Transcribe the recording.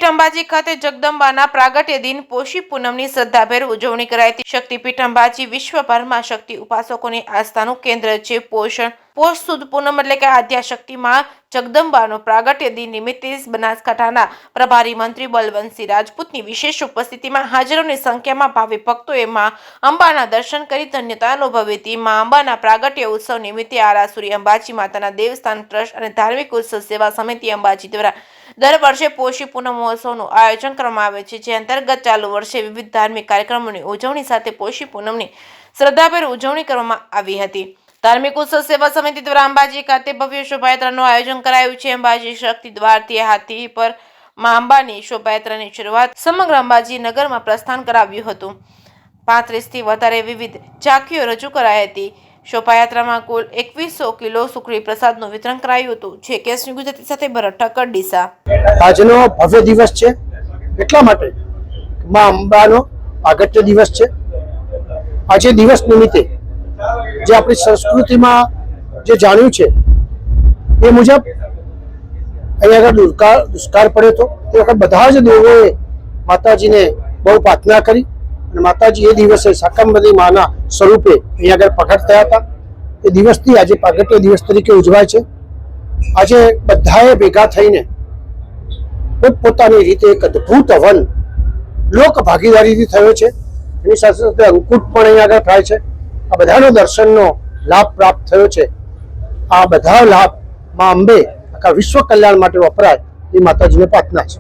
શક્તિપીઠ અંબાજી ખાતે જગદંબાના પ્રાગટ્ય દિન પોષી પૂનમની શ્રદ્ધાભેર ઉજવણી કરાઈ હતી। શક્તિપીઠ અંબાજી વિશ્વભરમાં શક્તિ ઉપાસકોની આસ્થાનું કેન્દ્ર છે। પોષ સુદ પૂનમ એટલે કે આદ્યાશક્તિમાં જગદંબાનો પ્રાગટ્ય દિન નિમિત્તે બનાસકાંઠાના પ્રભારી મંત્રી બલવંતસિંહ રાજપૂતની વિશેષ ઉપસ્થિતિમાં હાજરોની સંખ્યામાં ભાવિ ભક્તોએ માં અંબાના દર્શન કરી ધન્યતા અનુભવી હતી। માં અંબાના પ્રાગટ્ય ઉત્સવ નિમિત્તે આરાસુરી અંબાજી માતાના દેવસ્થાન ટ્રસ્ટ અને ધાર્મિક ઉત્સવ સેવા સમિતિ અંબાજી દ્વારા દર વર્ષે પોષી પૂનમ મહોત્સવનું આયોજન કરવામાં આવે છે, જે અંતર્ગત ચાલુ વર્ષે વિવિધ ધાર્મિક કાર્યક્રમોની ઉજવણી સાથે પોષી પૂનમની શ્રદ્ધાભેર ઉજવણી કરવામાં આવી હતી। ધાર્મિક ઉત્સવ સેવા સમિતિ દ્વારા અંબાજી ખાતે ભવ્ય શોભાયાત્રાનું આયોજન કરાયું છે। અંબાજી શક્તિ દ્વારથી હાથી પર માં અંબાની શોભાયાત્રાની શરૂઆત સમગ્ર અંબાજી નગરમાં પ્રસ્થાન કરાવ્યું હતું। 35 થી વધારે વિવિધ ઝાંખીઓ રજૂ કરાઈ હતી। શોભાયાત્રામાં કુલ 2100 કિલો સુખડી પ્રસાદનું વિતરણ કરાયું હતું। જે કેસની ગુજરાતી સાથે ભરત ઠક્કર ડીસા। આજનો ભવ્ય દિવસ છે એટલા માટે માં અંબાનો પ્રાગટ્ય દિવસ છે। આજે દિવસ નિમિત્તે જે આપણી સંસ્કૃતિમાં જે જાણ્યું છે એ મુજબ અહીંયા આગળ દુષ્કાળ પડ્યો હતો તે વખત બધા જ દેવોએ માતાજીને બહુ પ્રાર્થના કરી અને માતાજી એ દિવસે શાકંભરી માના સ્વરૂપે અહીંયા આગળ પ્રગટ થયા હતા। એ દિવસથી આજે પ્રાગટ્ય દિવસ તરીકે ઉજવાય છે। આજે બધાએ ભેગા થઈને પોતપોતાની રીતે એક અદભુત હવન લોક ભાગીદારીથી થયો છે। એની સાથે સાથે અંકુટ પણ અહીંયા આગળ થાય છે। આ બધાનો દર્શનનો લાભ પ્રાપ્ત થયો છે। આ બધા લાભ માં અંબે આખા વિશ્વ કલ્યાણ માટે વપરાય એ માતાજીને પ્રાર્થના છે।